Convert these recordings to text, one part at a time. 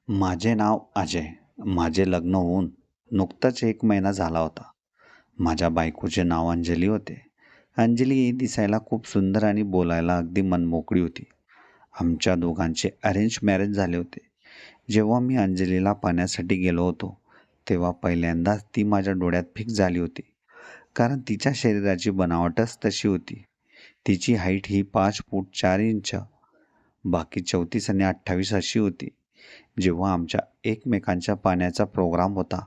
माझे नाव अजय. माझे लग्न होऊन नुकताच 1 महिना झाला होता. माझ्या बायकोचे नाव अंजली होते. अंजली ही दिसायला खूप सुंदर आणि बोलायला अगदी मनमोकळी होती. आमच्या दोघांचे अरेंज मॅरेज झाले होते. जेव्हा मी अंजलीला पाहण्यासाठी गेलो होतो, तेव्हा पहिल्यांदाच ती माझ्या डोळ्यात फिक्स झाली होती. कारण तिच्या शरीराची बनावटच तशी होती. तिची हाईट ही 5 फूट 4 इंच, बाकी 34 आणि 28 अशी होती. जेव्हा आमच्या एकमेकांच्या पाहण्याचा प्रोग्राम होता,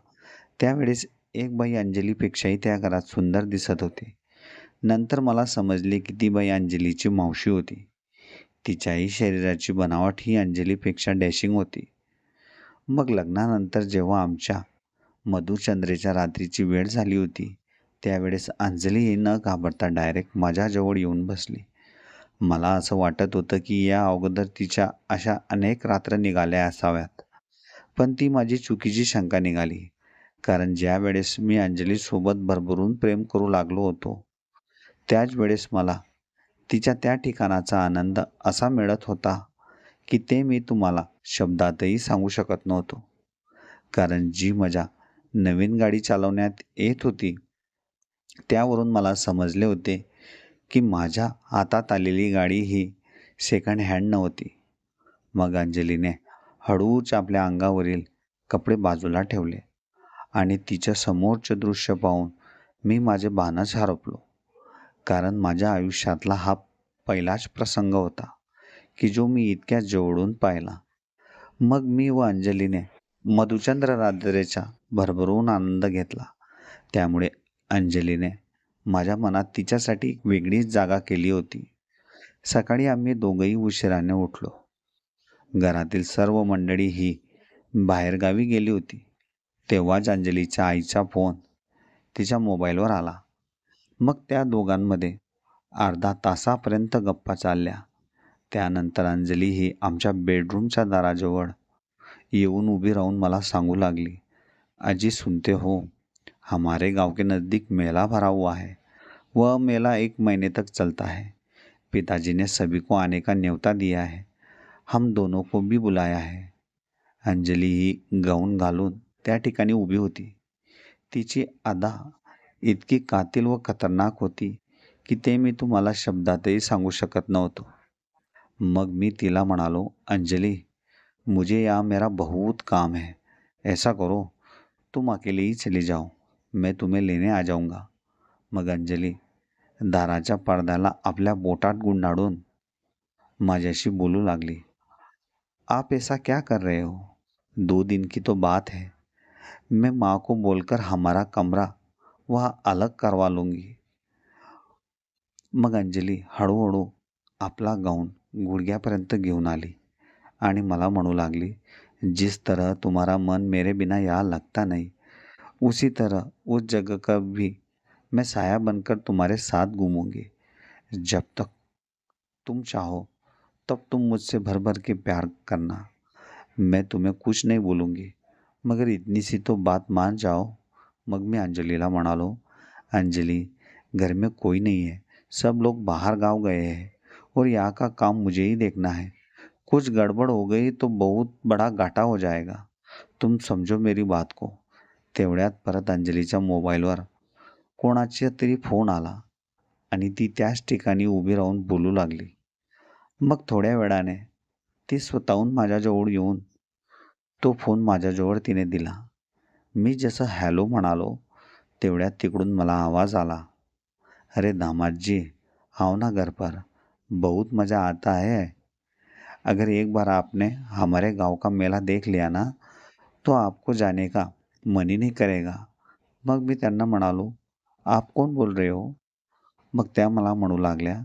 त्यावेळेस एक बाई अंजलीपेक्षाही त्या घरात सुंदर दिसत होती. नंतर मला समजले की ती बाई अंजलीची मावशी होती. तिच्याही शरीराची बनावट ही अंजलीपेक्षा डॅशिंग होती. मग लग्नानंतर जेव्हा आमच्या मधुचंद्रेच्या रात्रीची वेळ झाली होती, त्यावेळेस अंजली ही न घाबरता डायरेक्ट माझ्याजवळ येऊन बसली. मला असं वाटत होतं की या अगोदर तिच्या अशा अनेक रात्र निघाल्या असाव्यात. पण ती माझी चुकीची शंका निघाली. कारण ज्या वेळेस मी अंजलीसोबत भरभरून प्रेम करू लागलो होतो, त्याच वेळेस मला तिच्या त्या ठिकाणाचा आनंद असा मिळत होता की ते मी तुम्हाला शब्दातही सांगू शकत नव्हतो. कारण जी मजा नवीन गाडी चालवण्यात येत होती, त्यावरून मला समजले होते की माझ्या हातात आलेली गाडी ही सेकंड हँड नव्हती. मग अंजलीने हळूच आपल्या अंगावरील कपडे बाजूला ठेवले आणि तिच्या समोरचे दृश्य पाहून मी माझे भानच हरपलो. कारण माझ्या आयुष्यातला हा पहिलाच प्रसंग होता की जो मी इतक्या जवळून पाहिला. मग मी व अंजलीने मधुचंद्र रात्रीचा भरभरून आनंद घेतला. त्यामुळे अंजलीने माझ्या मनात तिच्यासाठी एक वेगळीच जागा केली होती. सकाळी आम्ही दोघंही उशिराने उठलो. घरातील सर्व मंडळी ही बाहेरगावी गेली होती. तेव्हाच अंजलीच्या आईचा फोन तिच्या मोबाईलवर आला. मग त्या दोघांमध्ये अर्धा तासापर्यंत गप्पा चालल्या. त्यानंतर अंजली ही आमच्या बेडरूमच्या दाराजवळ येऊन उभी राहून मला सांगू लागली, "अजी सुनते हो, हमारे गांव के नज़दीक मेला भरा हुआ है. वह मेला 1 महीने तक चलता है. पिताजी ने सभी को आने का न्योता दिया है. हम दोनों को भी बुलाया है." अंजली ही गाऊन घालून त्या ठिकाणी उभी होती. तिची अदा इतकी कातिल व खतरनाक होती की ते मी तुम्हाला शब्दातही सांगू शकत नव्हतो. मग मी तिला म्हणालो, "अंजली, मुझे यहाँ मेरा बहुत काम है. ऐसा करो, तुम अकेले ही चली जाओ. मैं तुम्हें लेने आ जाऊंगा." मग अंजली दाराच्या पडद्याला आपल्या बोटात गुंडाळून माझ्याशी बोलू लागली, "आप ऐसा क्या कर रहे हो? 2 दिन की तो बात है. मैं माँ को बोलकर हमारा कमरा वह अलग करवा लूँगी." मग अंजली हळूहळू आपला गाऊन गुडघ्यापर्यंत घेऊन आली आणि मला म्हणू लागली, "जिस तरह तुम्हारा मन मेरे बिना यहाँ लगता नहीं, उसी तरह उस जगह का भी मैं साया बनकर तुम्हारे साथ घूमूंगी. जब तक तुम चाहो तब तुम मुझसे भर भर के प्यार करना. मैं तुम्हें कुछ नहीं बोलूँगी, मगर इतनी सी तो बात मान जाओ." मग मी अंजलीला म्हणालो, "अंजली, घर में कोई नहीं है. सब लोग बाहर गाँव गए हैं और यहाँ का काम मुझे ही देखना है. कुछ गड़बड़ हो गई तो बहुत बड़ा घाटा हो जाएगा. तुम समजो मेरी बात को." तेवढ्यात परत अंजलीच्या मोबाईलवर कोणाचा तरी फोन आला आणि ती त्याच ठिकाणी उभी राहून बोलू लागली. मग थोड्या वेळाने ती स्वतःहून माझ्याजवळ येऊन तो फोन माझ्याजवळ तिने दिला. मी जसं हॅलो म्हणालो, तेवढ्यात तिकडून मला आवाज आला, "अरे दामाद जी, आओ ना घर पर. बहुत मज़ा आता है. अगर एक बार आपने हमारे गांव का मेला देख लिया ना, तो आपको जाने का मन ही नहीं करेगा." मग मी त्यांना म्हणालो, "आप कौन बोल रहे हो?" मग त्या मला म्हणू लागल्या,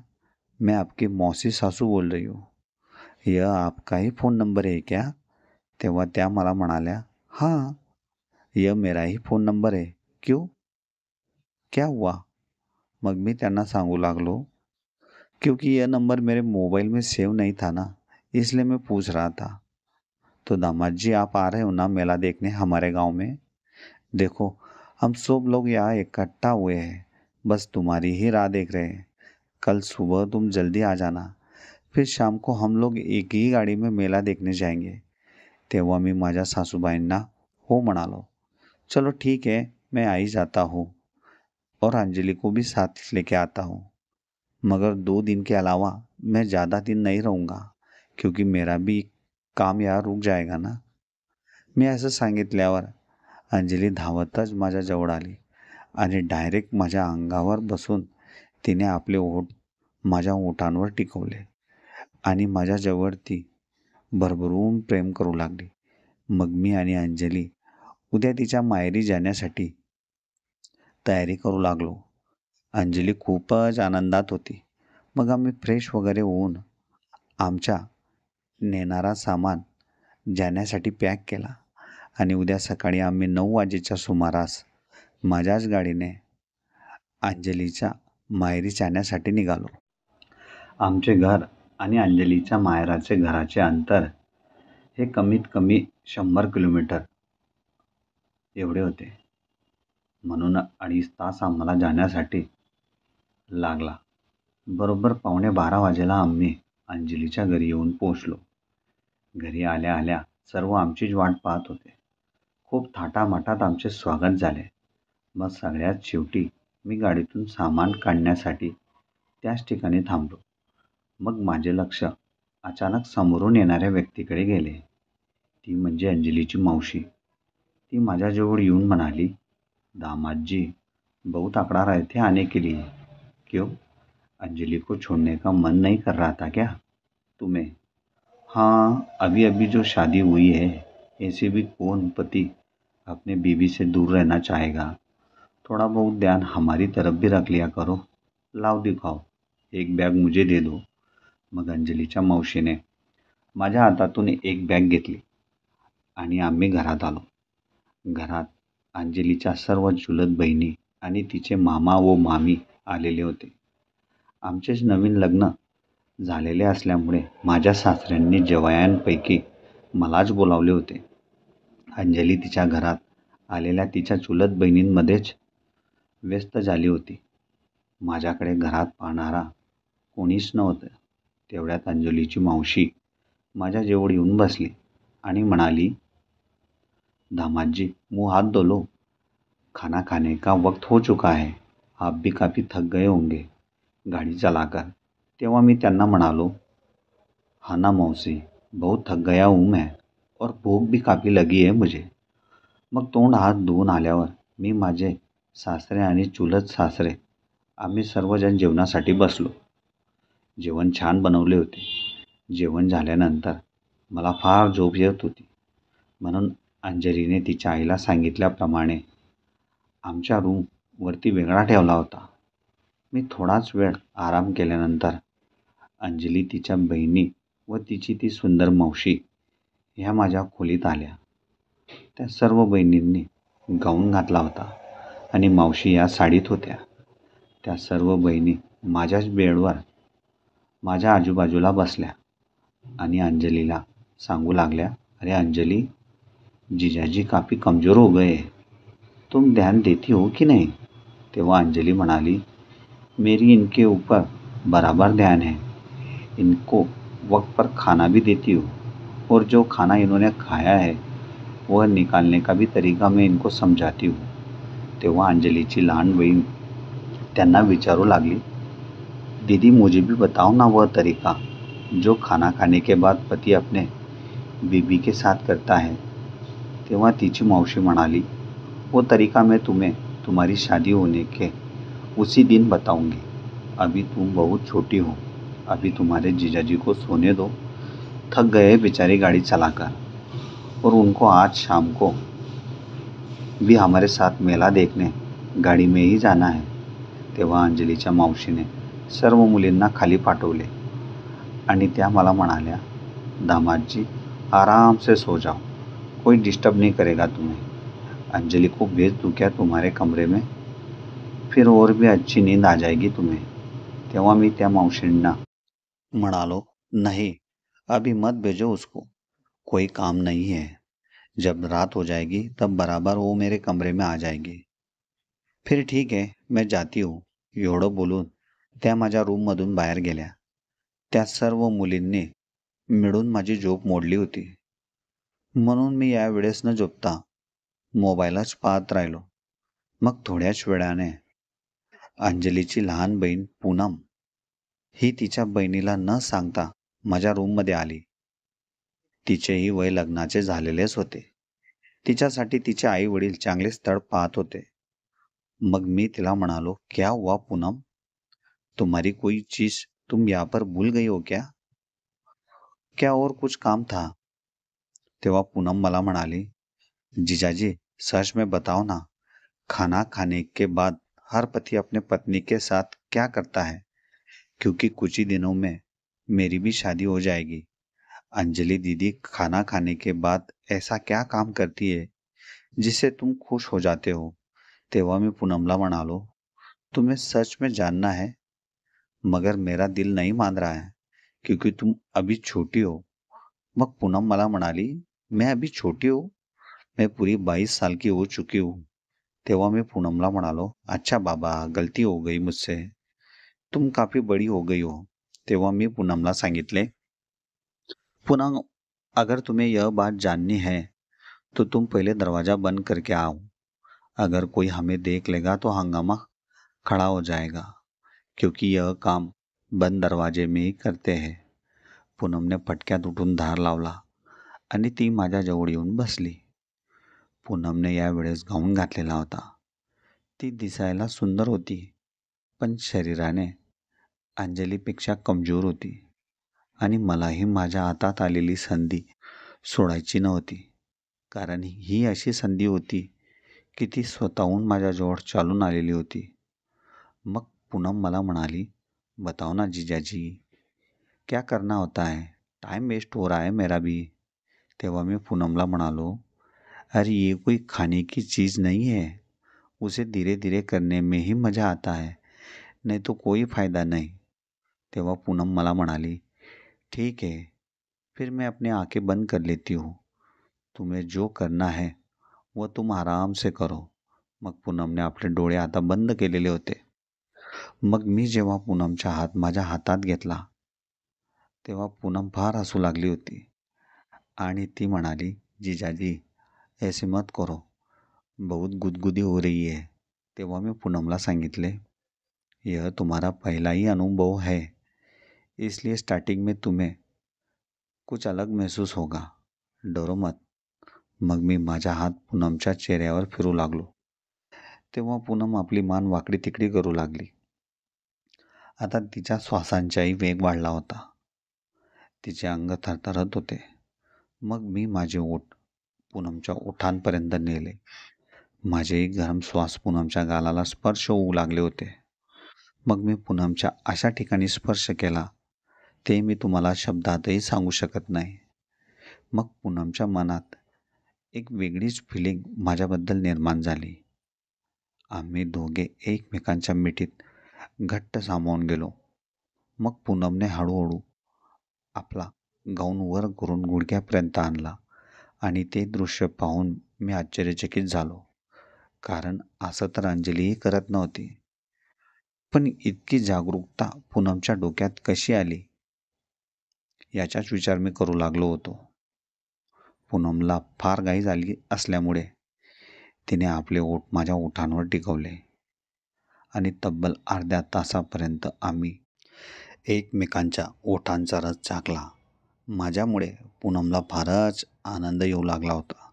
"मैं आपकी मौसी सासू बोल रही हूँ. यह आपका ही फ़ोन नंबर है क्या?" तेव्हा त्या मला म्हणाल्या, "हाँ, यह मेरा ही फ़ोन नंबर है. क्यों? क्या हुआ?" मग मी त्यांना सांगू लागलो, "क्योंकि यह नंबर मेरे मोबाइल में सेव नहीं था ना, इसलिए मैं पूछ रहा था." "तो दामाद जी, आप आ रहे हो ना मेला देखने हमारे गांव में? देखो, हम सब लोग यहाँ इकट्ठा हुए हैं, बस तुम्हारी ही राह देख रहे हैं. कल सुबह तुम जल्दी आ जाना. फिर शाम को हम लोग एक ही गाड़ी में मेला देखने जाएंगे. तेव्हा मी माझ्या सासूबाईंना हो म्हणालो। चलो ठीक है, मैं आ ही जाता हूँ और अंजलि को भी साथ लेके आता हूँ, मगर 2 दिन के अलावा मैं ज़्यादा दिन नहीं रहूँगा, क्योंकि मेरा भी काम यहाँ रुक जाएगा ना। मी असं सांगितल्यावर अंजली धावतच माझ्या जवळ आली आणि डायरेक्ट माझ्या अंगावर बसून तिने आपले ओठ माझ्या ओठांवर टिकवले आणि माझ्याजवळ ती भरभरून प्रेम करू लागली. मग मी आणि अंजली उद्या तिच्या माहेरी जाण्यासाठी तयारी करू लागलो. अंजली खूपच आनंदात होती. मग आम्ही फ्रेश वगैरे होऊन आमच्या नेणारा सामान जाण्यासाठी पॅक केला आणि उद्या सकाळी आम्ही 9 वाजेच्या सुमारास माझ्याच गाडीने अंजलीच्या माहेरी जाण्यासाठी निघालो. आमचे घर आणि अंजलीच्या माहेराचे घराचे अंतर हे कमीत कमी 100 किलोमीटर एवढे होते. म्हणून 2.5 तास आम्हाला जाण्यासाठी लागला. बरोबर 11:15 वाजेला आम्ही अंजलीच्या घरी येऊन पोहोचलो. घरी आल्या आल्या सर्व आमचीच वाट पाहत होते. खूप थाटामाटात आमचे स्वागत झाले. मग सगळ्यात शेवटी मी गाडीतून सामान काढण्यासाठी त्याच ठिकाणी थांबलो. मग माझे लक्ष अचानक समोरून येणाऱ्या व्यक्तीकडे गेले. ती म्हणजे अंजलीची मावशी. ती माझ्याजवळ येऊन म्हणाली, दामाद जी, बहुत आकड़ा रहे थे आने के लिए, क्यों? अंजलि को छोड़ने का मन नहीं कर रहा था क्या तुम्हें? हाँ, अभी अभी जो शादी हुई है, ऐसे भी कौन पति अपने बीवी से दूर रहना चाहेगा? थोड़ा बहुत ध्यान हमारी तरफ भी रख लिया करो. लाव दिखाओ, एक बॅग मुझे दे दो. मग अंजलीच्या मावशीने माझ्या हातातून एक बॅग घेतली आणि आम्ही घरात आलो. घरात अंजलीच्या सर्व चुलत बहिणी आणि तिचे मामा व मामी आलेले होते. आमचेच नवीन लग्न झालेले असल्यामुळे माझ्या सासऱ्यांनी जवयांपैकी मलाच बोलावले होते. अंजली तिच्या घरात आलेल्या तिच्या चुलत बहिणींमध्येच व्यस्त झाली होती. माझ्याकडे घरात पाहणारा कोणीच नव्हतं. तेवढ्यात अंजलीची मावशी माझ्याजवळ येऊन बसली आणि म्हणाली, दामाद जी, मुँह हाथ धो लो, खाना खाने का वक्त हो चुका है, आप भी काफ़ी थक गए होंगे गाड़ी चलाकर. तेव्हा मी त्यांना म्हणालो, हाँ ना मौसी, बहुत थक गया हूँ मैं और भूख भी काफ़ी लगी है मुझे. मग तोंड हात धुवून आल्यावर मी माझे सासरे आणि चुलत सासरे आम्ही सर्वजण जेवणासाठी बसलो. जेवण छान बनवले होते. जेवण झाल्यानंतर मला फार झोप येत होती. म्हणून अंजलीने तिच्या आईला सांगितल्याप्रमाणे आमच्या रूम वरती वेगळा ठेवला होता. मी थोडाच वेळ आराम केल्यानंतर अंजली, तिच्या बहिणी व तिची ती सुंदर मावशी ह्या माझ्या खोलीत आल्या. त्या सर्व बहिणींनी गाऊन घातला होता आणि मावशी या साडीत होत्या. त्या सर्व बहिणी माझ्याच बेडवर माझ्या आजूबाजूला बसल्या आणि अंजलीला सांगू लागल्या, अरे अंजली, जीजाजी काफ़ी कमज़ोर हो गए, तुम ध्यान देती हो कि नहीं? तेव्हा अंजली म्हणाली, मेरी इनके ऊपर बराबर ध्यान है, इनको वक्त पर खाना भी देती हूँ और जो खाना इन्होंने खाया है वह निकालने का भी तरीका मैं इनको समझाती हूँ. तेव्हा अंजलीची लहान बहीण त्यांना विचारू लागली, दीदी मुझे भी बताओ ना वह तरीका जो खाना खाने के बाद पति अपने बीबी के साथ करता है. तेव्हा तिची मावशी म्हणाली, वो तरीका मैं तुम्हें तुम्हारी शादी होने के उसी दिन बताऊंगी. अभी तुम बहुत छोटी हो, अभी तुम्हारे जीजाजी को सोने दो, थक गए बेचारी गाड़ी चलाकर, और उनको आज शाम को भी हमारे साथ मेला देखने गाड़ी में ही जाना है. तेव्हा अंजलीच्या मावशीने सर्व मुलींना खाली पाठवले आणि त्या मला म्हणाल्या, दामाद जी, आराम से सो जाओ, कोई डिस्टर्ब नहीं करेगा तुम्हें. अंजलि को भेज दूँ क्या तुम्हारे कमरे में? फिर और भी अच्छी नींद आ जाएगी तुम्हें. तेव्हा मी त्या मावशींना म्हणालो, नहीं, अभी मत भेजो उसको, कोई काम नहीं है. जब रात हो जाएगी तब बराबर वो मेरे कमरे में आ जाएगी. फिर ठीक है, मैं जाती हूँ. एवढं बोलून त्या माझ्या रूममधून बाहेर गेल्या. त्या सर्व मुलींनी मिळून माझी झोप मोडली होती. म्हणून मी यावेळेस न झोपता मोबाईलच पाहत राहिलो. मग थोड्याच वेळाने अंजलीची लहान बहीण पूनम ही तिच्या बहिणीला न सांगता माझ्या रूममध्ये आली. तिचेही वय लग्नाचे झालेलेच होते. तिच्यासाठी तिचे आई वडील चांगले स्थळ पाहत होते. मग मी तिला म्हणालो, क्या हुआ पूनम, तुम्हारी कोई चीज तुम यहाँ पर भूल गई हो क्या, क्या और कुछ काम था? तेव्हा पूनम मला म्हणाली, जीजाजी सच में बताओ ना, खाना खाने के बाद हर पति अपने पत्नी के साथ क्या करता है? क्योंकि कुछ ही दिनों में मेरी भी शादी हो जाएगी. अंजलि दीदी खाना खाने के बाद ऐसा क्या काम करती है जिससे तुम खुश हो जाते हो? तेव्हा मी पूनमला म्हणालो, तुम्हें सच में जानना है, मगर मेरा दिल नहीं मान रहा है क्योंकि तुम अभी छोटी हो. मग पूनम मला म्हणाली, मैं अभी छोटी हूँ, मैं पूरी 22 साल की हो चुकी हूँ. तेव्हा मी पूनमला म्हणालो, अच्छा बाबा, गलती हो गई मुझसे, तुम काफी बड़ी हो गई हो. तेव्हा मी पूनमला सांगितले, पूनम, अगर तुम्हें यह बात जाननी है तो तुम पहले दरवाजा बंद करके आओ. अगर कोई हमें देख लेगा तो हंगामा खड़ा हो जाएगा, क्योंकि यह काम बंद दरवाजे में ही करते हैं. पूनमने पटक्यात उठून धार लावला आणि ती माझ्या जवळ येऊन बसली. पूनमने यावेळेस गाऊन घातलेला होता. ती दिसायला सुंदर होती, पण शरीराने अंजलीपेक्षा कमजोर होती आणि मलाही माझ्या हातात आलेली संधी सोडायची नव्हती. कारण ही अशी संधी होती की ती स्वतःहून माझ्याजवळ चालून आलेली होती. मग पूनम मला म्हणाली, बताओ ना जीजाजी, क्या करना होता है, टाइम वेस्ट हो रहा है मेरा भी. तेव्हा मी पूनमला म्हणालो, अरे ये कोई खाने की चीज़ नहीं है, उसे धीरे धीरे करने में ही मज़ा आता है, नहीं तो कोई फ़ायदा नहीं. तेव्हा पूनम मला म्हणाली, ठीक है, फिर मैं अपनी आंखें बंद कर लेती हूँ, तुम्हें जो करना है वो तुम आराम से करो. मग पूनमने आपले डोळे आता बंद केलेले होते. मग मी जेव्हा पूनमचा हात माझ्या हातात घेतला तेव्हा पूनम फार हसू लागली होती आणि ती म्हणाली, जीजाजी ऐसे मत करो, बहुत गुदगुदी हो रही है. तेव्हा मी पूनमला सांगितले, यह तुम्हारा पहला ही अनुभव है, इसलिए स्टार्टिंग में तुम्हें कुछ अलग महसूस होगा, डरो मत. मग मी माझा हात पूनमच्या चेहऱ्यावर फिरू लागलो. तेव्हा पूनम आपली मान वाकडी तिकडी करू लागली. आता तिच्या श्वासांचाही वेग वाढला होता. तिचे अंग थरथरत होते. मग मी माझे ओठ पूनमच्या ओठांपर्यंत नेले. माझेही गरम श्वास पूनमच्या गालाला स्पर्श होऊ लागले होते. मग मी पूनमच्या अशा ठिकाणी स्पर्श केला ते मी तुम्हाला शब्दातही सांगू शकत नाही. मग पूनमच्या मनात एक वेगळीच फिलिंग माझ्याबद्दल निर्माण झाली. आम्ही दोघे एकमेकांच्या मिठीत घट्ट सामावून गेलो. मग पूनमने हळूहळू आपला गाऊन वर करून गुडघ्यापर्यंत आणला आणि ते दृश्य पाहून मी आश्चर्यचकित झालो. कारण असं तर अंजलीही करत नव्हती. पण इतकी जागरूकता पूनमच्या डोक्यात कशी आली याचाच विचार मी करू लागलो होतो. पूनमला फार घाई झाली असल्यामुळे तिने आपले ओठ माझ्या ओठांवर टिकवले आणि तब्बल अर्ध्या तासापर्यंत आम्ही एकमेकांच्या ओठांचा रस चाखला. माझ्यामुळे पूनमला फारच आनंद येऊ लागला होता.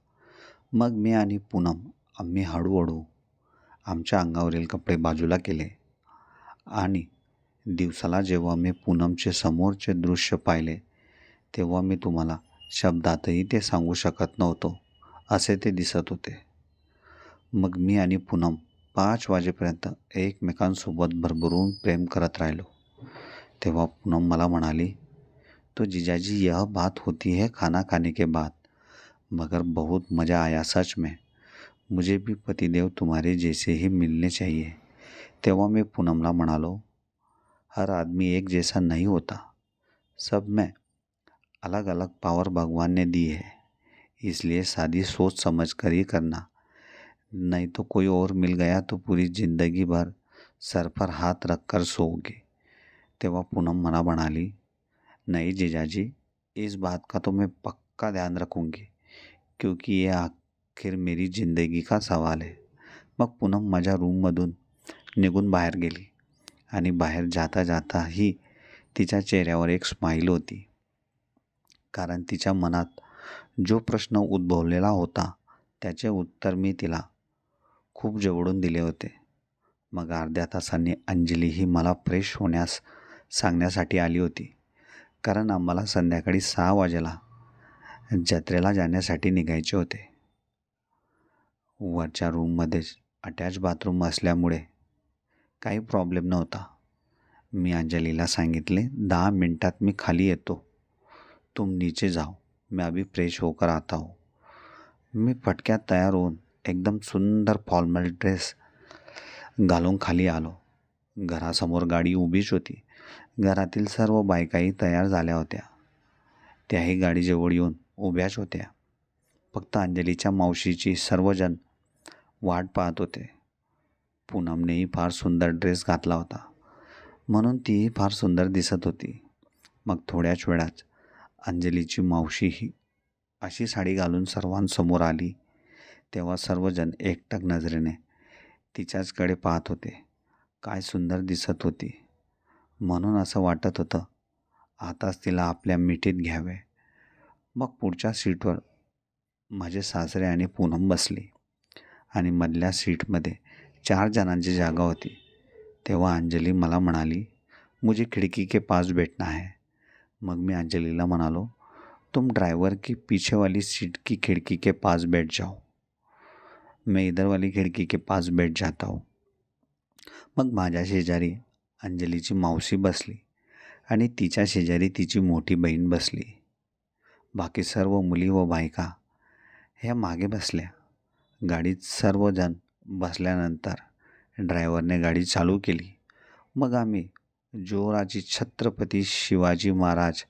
मग मी आणि पूनम आम्ही हळूहळू आमच्या अंगावरील कपडे बाजूला केले आणि दिवसाला जेव्हा मी पूनमचे समोरचे दृश्य पाहिले तेव्हा मी तुम्हाला शब्दातही ते सांगू शकत नव्हतो, असे ते दिसत होते. मग मी आणि पूनम 5 वाजेपर्यंत एकमेकांसोबत भरभरून प्रेम करत राहिलो. तेव्हा पूनम मला म्हणाली, तो जीजाजी यह बात होती है खाना खाने के बाद, मगर बहुत मज़ा आया सच में, मुझे भी पतिदेव तुम्हारे जैसे ही मिलने चाहिए. तेव्हा मी पूनमला म्हणालो, हर आदमी एक जैसा नहीं होता, सब में अलग अलग पावर भगवान ने दी है, इसलिए शादी सोच समझ कर ही करना, नहीं तो कोई और मिल गया तो पूरी जिंदगी भर सर पर हाथ रख कर सोओगे. तेव्हा पूनम मला म्हणाली, नहीं जीजाजी, इस बात का तो मैं पक्का ध्यान रखूंगी, क्योंकि ये आखिर मेरी जिंदगी का सवाल है. मग पूनम माझ्या रूममधून निघून बाहेर गेली आणि बाहेर जाता जाताही तिच्या चेहऱ्यावर एक स्माईल होती. कारण तिच्या मनात जो प्रश्न उद्भवलेला होता त्याचे उत्तर मी तिला खूप जवळून दिले होते. मग अर्ध्या तासांनी अंजली ही मला फ्रेश होण्यास सांगण्यासाठी आली होती. कारण आम्हाला संध्याकाळी 6 वाजेला जत्रेला जाण्यासाठी निघायचे होते. वरच्या रूममध्येच अटॅच बाथरूम असल्यामुळे काही प्रॉब्लेम नव्हता. मी अंजलीला सांगितले, 10 मिनटात मी खाली येतो, तुम नीचे जाओ, मैं अभी फ्रेश होकर आता हूँ. मी फटक्यात तयार होऊन एकदम सुंदर फॉर्मल ड्रेस घालून खाली आलो. घरासमोर गाडी उभीच होती. घरातील सर्व बायकाही तयार झाल्या होत्या. त्याही गाडीजवळ येऊन उभ्याच होत्या. फक्त अंजलीच्या मावशीची सर्वजण वाट पाहत होते. पूनमनेही फार सुंदर ड्रेस घातला होता, म्हणून तीही फार सुंदर दिसत होती. मग थोड्याच वेळात अंजलीची मावशीही अशी साडी घालून सर्वांसमोर आली. तेव्हा सर्वजण एकटक नजरेने तिच्याचकडे पाहत होते. काय सुंदर दिसत होती. म्हणून असं वाटत होतं आताच तिला आपल्या मिठीत घ्यावे. मग पुढच्या सीटवर माझे सासरे आणि पूनम बसली आणि मधल्या सीटमध्ये 4 जणांची जागा होती. तेव्हा अंजली मला म्हणाली, मुझे खिड़की के पास बैठना है. मग मी अंजलीला म्हणालो, तुम ड्राइवर की पीछे वाली सीट की खिड़की के पास बैठ जाओ, मैं इधर वाली खिड़की के पास बैठ जाता हूँ. मग माझ्या शेजारी अंजलीची मावशी बसली आणि तिच्या शेजारी तिची मोठी बहीण बसली. बाकी सर्व मुली व बायका ह्या मागे बसल्या. गाडीत सर्वजण बसल्यानंतर ड्रायव्हरने गाडी चालू केली. मग आम्ही जोराची छत्रपती शिवाजी महाराज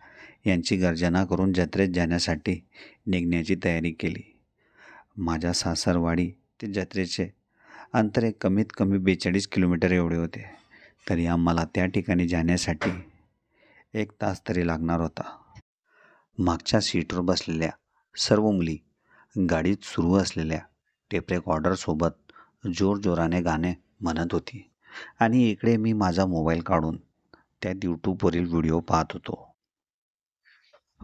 यांची गर्जना करून जत्रेत जाण्यासाठी निघण्याची तयारी केली. माझ्या सासरवाडी ते जत्रेचे अंतर एक कमीत कमी 42 किलोमीटर एवढे होते. तरी आम्हाला त्या ठिकाणी जाण्यासाठी 1 तास तरी लागणार होता. मागच्या सीटवर बसलेल्या सर्व मुली गाडीत सुरू असलेल्या टेप रेकॉर्डरसोबत जोरजोराने गाणे म्हणत होती आणि इकडे मी माझा मोबाईल काढून त्यात यूट्यूबवरील व्हिडिओ पाहत होतो.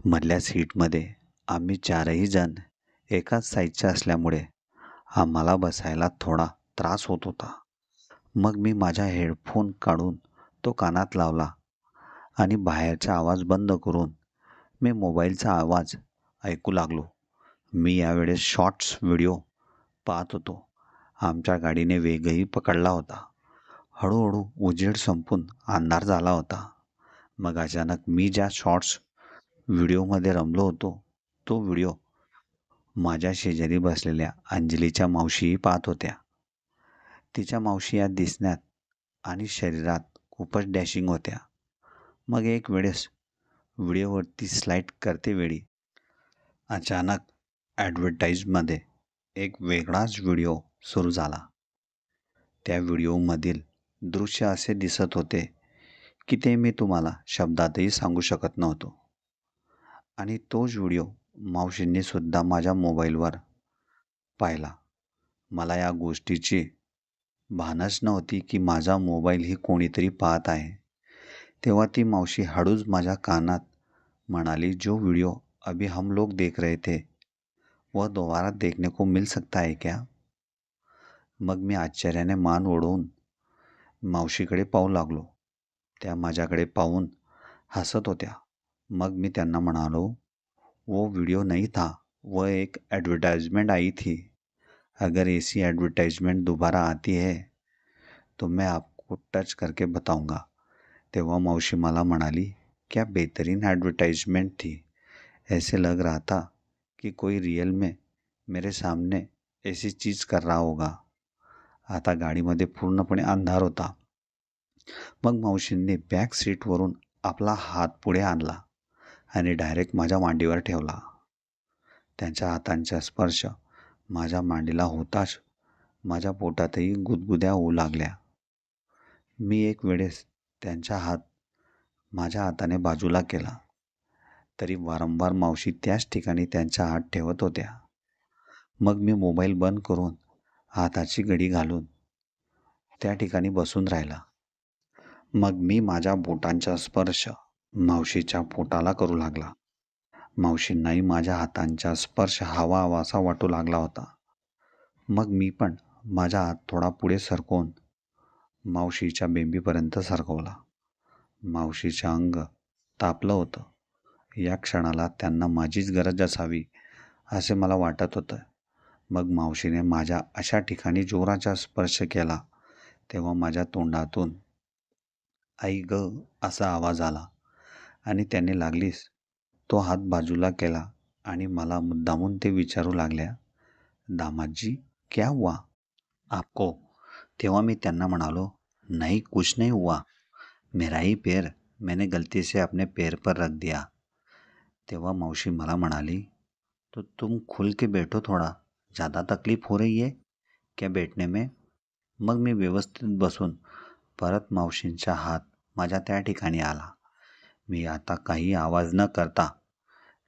मधल्या सीटमध्ये आम्ही 4ही जण एकाच साईजचे असल्यामुळे आम्हाला बसायला थोडा त्रास होत होता. मग मी माझा हेडफोन काढून तो कानात लावला आणि बाहेरचा आवाज बंद करून मी मोबाईलचा आवाज ऐकू लागलो. मी यावेळेस शॉर्ट्स व्हिडिओ पाहत होतो. आमच्या गाडीने वेगही पकडला होता. हळूहळू उजेड संपून अंधार झाला होता. मग अचानक मी ज्या शॉर्ट्स व्हिडिओमध्ये रमलो होतो तो व्हिडिओ माझ्या शेजारी बसलेल्या अंजलीच्या मावशीही पाहत होत्या. तिच्या मावशी या दिसण्यात आणि शरीरात खूपच डॅशिंग होत्या. मग एक वेळेस व्हिडिओवरती स्लाईड करतेवेळी अचानक ॲडव्हर्टाईजमध्ये एक वेगळाच व्हिडिओ सुरू झाला. त्या व्हिडिओमधील दृश्य असे दिसत होते की ते मी तुम्हाला शब्दातही सांगू शकत नव्हतो. आणि तोच व्हिडिओ मावशींनी सुद्धा माझ्या मोबाईलवर पाहिला. मला या गोष्टीची भानच नव्हती की माझा मोबाईल ही कोणीतरी पाहत आहे. तेव्हा ती मावशी हळूच माझ्या कानात म्हणाली, जो वीडियो अभी हम लोग देख रहे थे वह दोबारा देखने को मिल सकता है क्या? मग मी आश्चर्याने मान ओढवून मावशीकडे पाहू लागलो. त्या माझ्याकडे पाहून हसत होत्या. मग मी त्यांना म्हणालो, वो वीडियो नहीं था, वह एक एडवर्टाइजमेंट आई थी. अगर ऐसी एडवर्टाइजमेंट दोबारा आती है तो मैं आपको टच करके बताऊंगा. तेव्हा मावशी मला म्हणाली, क्या बेहतरीन एडवर्टाइजमेंट थी. ऐसे लग रहा था कि कोई रियल में मेरे सामने ऐसी चीज़ कर रहा होगा. आता गाडीमध्ये पूर्णपणे अंधार होता. मग मावशींनी बॅक सीटवरून आपला हात पुढे आणला आणि डायरेक्ट माझ्या मांडीवर ठेवला. त्यांच्या हातांचा स्पर्श माझ्या मांडीला होताच माझ्या पोटातही गुदगुद्या होऊ लागल्या. मी एक वेळेस त्यांचा हात माझ्या हाताने बाजूला केला, तरी वारंवार मावशी त्याच ठिकाणी त्यांचा हात ठेवत होत्या. मग मी मोबाईल बंद करून हाताची घडी घालून त्या ठिकाणी बसून राहिला. मग मी माझ्या बोटांचा स्पर्श मावशीच्या पोटाला करू लागला. मावशींनाही माझ्या हातांचा स्पर्श हवा हवासा वाटू लागला होता. मग मी पण माझा हात थोडा पुढे सरकवून मावशीच्या बेंबीपर्यंत सरकवला. मावशीचं अंग तापलं होतं. या क्षणाला त्यांना माझीच गरज असावी असे मला वाटत होतं. मग मावशीने माझ्या अशा ठिकाणी जोराचा स्पर्श केला तेव्हा माझ्या तोंडातून आई ग असा आवाज आला आणि त्याने लागलीच तो हात बाजूला केला आणि मला मुद्दामून ते विचारू लागल्या, दामाजी क्या हुआ आपको? तेव्हा मी त्यांना म्हणालो, नहीं कुछ नहीं हुआ, मेरा ही पैर मैंने गलती से अपने पैर पर रख दिया. तेव्हा मावशी मला म्हणाली, तो तुम खुल के बैठो थोड़ा, ज़्यादा तकलीफ हो रही है क्या बैठने में? मग मी व्यवस्थित बसून परत मावशींचा हात माझ्या त्या ठिकाणी आला. मी आता काही आवाज न करता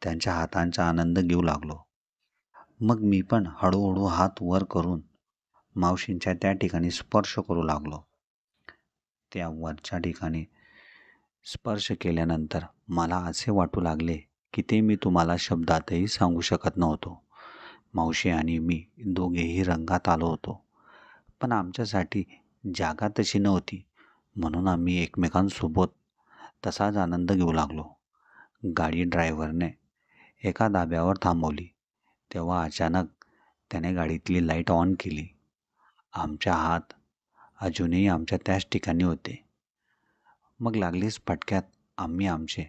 त्यांच्या हातांचा आनंद घेऊ लागलो. मग मी पण हळूहळू हात वर करून मावशींच्या त्या ठिकाणी स्पर्श करू लागलो. त्या वरच्या ठिकाणी स्पर्श केल्यानंतर मला असे वाटू लागले की ते मी तुम्हाला शब्दातही सांगू शकत नव्हतो. मावशी आणि मी दोघेही रंगात आलो होतो. पण आमच्यासाठी जागा तशी नव्हती म्हणून आम्ही एकमेकांसोबत तसाच आनंद घेऊ लागलो. गाडी ड्रायव्हरने एका धाब्यावर थांबवली तेव्हा अचानक त्याने गाडीतली लाईट ऑन केली. आमचे हात अजूनही आमच्या त्याच ठिकाणी होते. मग लागलीच फटक्यात आम्ही आमचे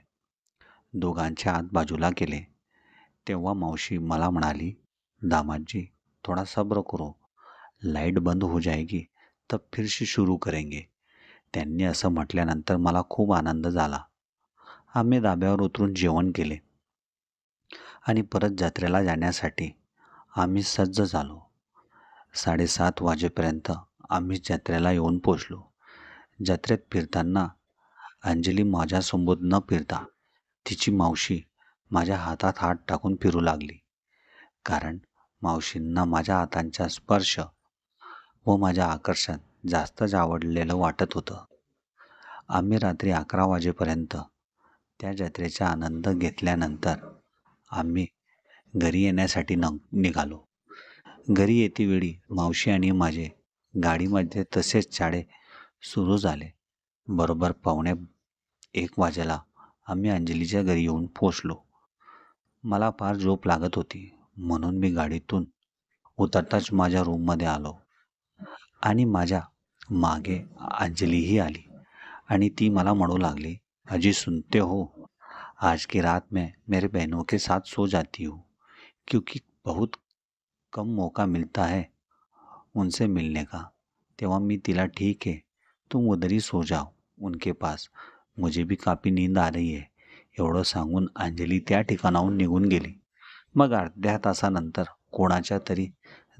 दोघांचे हात बाजूला केले. तेव्हा मावशी मला म्हणाली, दामाजी थोड़ा सब्र करो, लाईट बंद हो जाएगी तब फिर से शुरू करेंगे. त्यांनी असं म्हटल्यानंतर मला खूप आनंद झाला. आम्ही धाब्यावर उतरून जेवण केले आणि परत जत्रेला जाण्यासाठी आम्ही सज्ज झालो. 7:30 वाजेपर्यंत आम्ही जत्रेला येऊन पोचलो. जत्रेत फिरताना अंजली माझ्यासोबत न फिरता तिची मावशी माझ्या हातात हात टाकून फिरू लागली. कारण मावशींना माझ्या हातांचा स्पर्श व माझं आकर्षण जास्तच आवडलेलं वाटत होतं. आम्ही रात्री 11 वाजेपर्यंत त्या जत्रेचा आनंद घेतल्यानंतर आम्ही घरी येण्यासाठी निघालो. घरी येतेवेळी मावशी आणि माझे गाडीमध्ये तसेच चाळे सुरू झाले. बरोबर 12:45 वाजेला आम्ही अंजलीच्या घरी येऊन पोचलो. मला फार झोप लागत होती म्हणून मी गाडीतून उतरताच माझ्या रूममध्ये आलो आणि माझ्या मागे अंजलीही आली आणि ती मला म्हणू लागली, अजी सुनते हो, आज की रात में मेरे बहनों के साथ सो जाती हूँ क्योंकि बहुत कम मौका मिलता है उनसे मिलने का. तेव्हा मी तिला ठीक है तुम उधर ही सो जाओ उनके पास, मुझे भी काफ़ी नींद आ रही है एवढं सांगून अंजली त्या ठिकाणाहून निघून गेली. मग अर्ध्या तासानंतर कोणाच्या तरी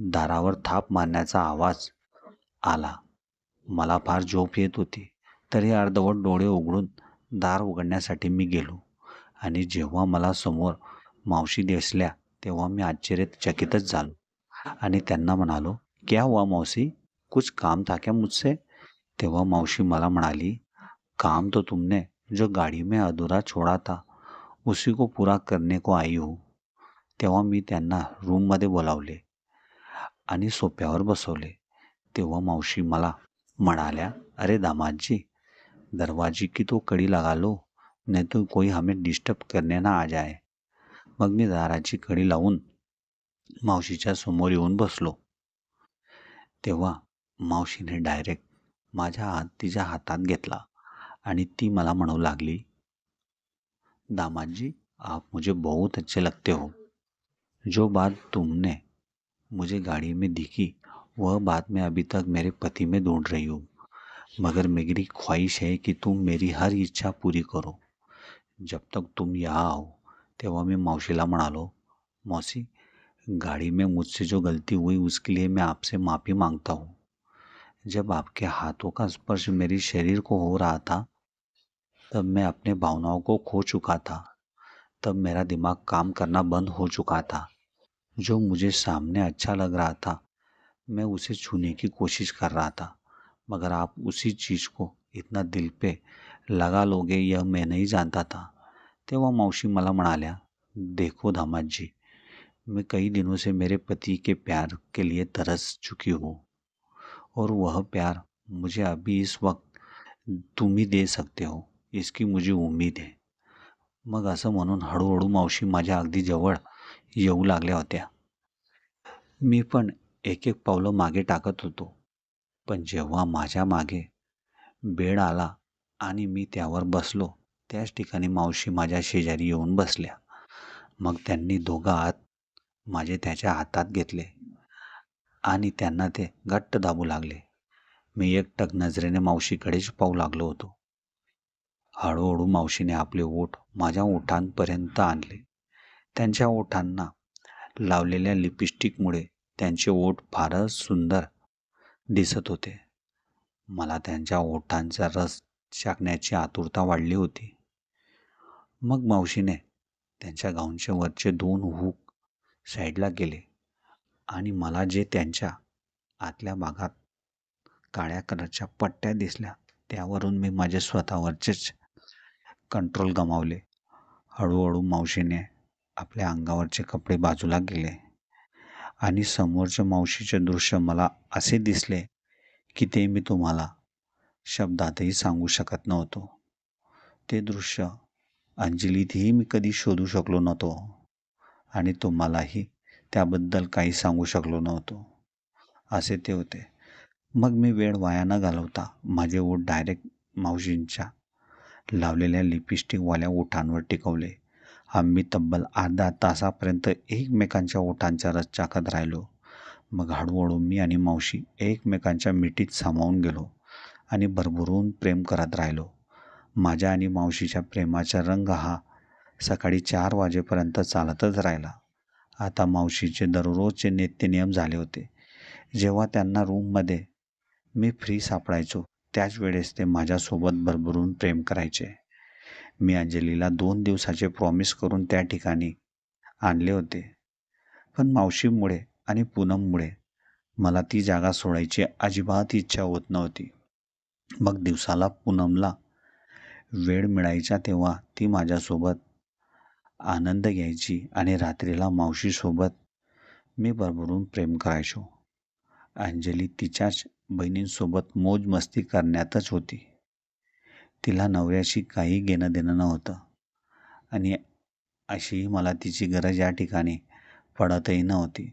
दारावर थाप मारण्याचा आवाज आला. मला फार झोप येत होती तरी अर्धवट डोळे उघडून दार उघडण्यासाठी मी गेलो आणि जेव्हा मला समोर मावशी दिसल्या तेव्हा मी आश्चर्यचकितच झालो आणि त्यांना म्हणालो, क्या हुआ मौसी, कुछ काम था क्या मुझसे? तेव्हा मावशी मला म्हणाली, काम तो तुमने जो गाड़ी में अधूरा छोड़ा था उसी को पूरा करने को आई हूँ. तेव्हा मी त्यांना रूममध्ये बोलावले आणि सोफ्यावर बसवले. तेव्हा मावशी मला म्हणाल्या, अरे दामाद जी, दरवाजे की तो कड़ी लगा लो, नहीं तो कोई हमें डिस्टर्ब करने ना आ जाए. मग मी दाराची कडी लावून मावशीच्या समोर येऊन बसलो. तेव्हा मावशीने डायरेक्ट माझा हात तिच्या हातात घेतला आणि ती मला म्हणू लागली, दामाद जी आप मुझे बहुत अच्छे लगते हो. जो बात तुमने मुझे गाड़ी में दिखी वह बात मैं अभी तक मेरे पति में ढूंढ रही हूँ, मगर मेरी ख्वाहिश है कि तुम मेरी हर इच्छा पूरी करो जब तक तुम यहाँ आओ. तेव्हा मी मावशीला म्हणालो, मौसी गाड़ी में मुझसे जो गलती हुई उसके लिए मैं आपसे माफ़ी मांगता हूँ. जब आपके हाथों का स्पर्श मेरे शरीर को हो रहा था तब मैं अपने भावनाओं को खो चुका था. तब मेरा दिमाग काम करना बंद हो चुका था. जो मुझे सामने अच्छा लग रहा था, मैं उसे छूने की कोशिश कर रहा था, मगर आप उसी चीज़ को इतना दिल पे लगा लोगे यह मैं नहीं जानता था. तेव्हा मावशी मला म्हणाल्या, देखो दामाजी, मैं कई दिनों से मेरे पति के प्यार के लिए तरस चुकी हूँ और वह प्यार मुझे अभी इस वक्त तुम्ही दे सकते हो, इसकी मुझे उम्मीद आहे. मग असं म्हणून हळूहळू मावशी माझ्या अगदी जवळ येऊ लागल्या होत्या. मी पण एक एक पावलं मागे टाकत होतो. पण जेव्हा माझ्या मागे बेड आला आणि मी त्यावर बसलो, त्याच ठिकाणी मावशी माझ्या शेजारी येऊन बसल्या. मग त्यांनी दोघं हात माझे त्याच्या हातात घेतले आणि त्यांना ते घट्ट दाबू लागले. मी एकटक नजरेने मावशीकडेच पाहू लागलो होतो. हळूहळू मावशीने आपले ओठ माझ्या ओठांपर्यंत आणले. त्यांच्या ओठांना लावलेल्या लिपस्टिकमुळे त्यांचे ओठ फारच सुंदर दिसत होते. मला त्यांच्या ओठांचा रस चाखण्याची आतुरता वाढली होती. मग मावशीने त्यांच्या गाऊनचे वरचे 2 हुक साईडला केले आणि मला जे त्यांच्या आतल्या भागात काळ्या कलरच्या पट्ट्या दिसल्या, त्यावरून मी माझे स्वतःवरचेच कंट्रोल गमावले. हळूहळू मावशीने आपल्या अंगावरचे कपडे बाजूला केले आणि समोरच्या मावशीचे दृश्य मला असे दिसले की ते मी तुम्हाला शब्दातही सांगू शकत नव्हतो. ते दृश्य अंजलीतही मी कधी शोधू शकलो नव्हतो आणि तुम्हालाही त्याबद्दल काही सांगू शकलो नव्हतो. असे ते होते. मग मी वेळ वाया न घालवता माझे ओठ डायरेक्ट मावशींच्या लावलेल्या लिपस्टिकवाल्या ओठांवर टिकवले. आम्ही तब्बल अर्ध्या तासापर्यंत एकमेकांच्या ओठांचा रस चाखत राहिलो. मग हळूहळू मी आणि मावशी एकमेकांच्या मिठीत सामावून गेलो आणि भरभरून प्रेम करत राहिलो. माझ्या आणि मावशीच्या प्रेमाचा रंग हा सकाळी 4 वाजेपर्यंत चालतच राहिला. आता मावशीचे दररोजचे नित्यनियम झाले होते. जेव्हा त्यांना रूममध्ये मी फ्री सापडायचो, त्याच वेळेस ते माझ्यासोबत भरभरून प्रेम करायचे. मी अंजलीला 2 दिवसाचे प्रॉमिस करून त्या ठिकाणी आणले होते. पण मावशीमुळे आणि पूनममुळे मला ती जागा सोडायची अजिबात इच्छा होत नव्हती. मग दिवसाला पूनमला वेळ मिळायचा तेव्हा ती माझ्यासोबत आनंद घ्यायची आणि रात्रीला मावशीसोबत मी भरभरून प्रेम करायचो. अंजली तिच्याच बहिणींसोबत मौज मस्ती करण्यातच होती. तिला नवऱ्याशी काही घेणं देणं नव्हतं आणि अशीही मला तिची गरज या ठिकाणी पडतही नव्हती.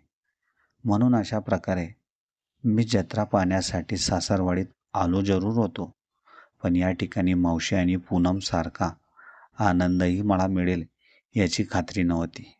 म्हणून अशा प्रकारे मी जत्रा पाहण्यासाठी सासरवाडीत आलो जरूर होतो, पण या ठिकाणी मावशी आणि पूनमसारखा आनंदही मला मिळेल याची खात्री नव्हती.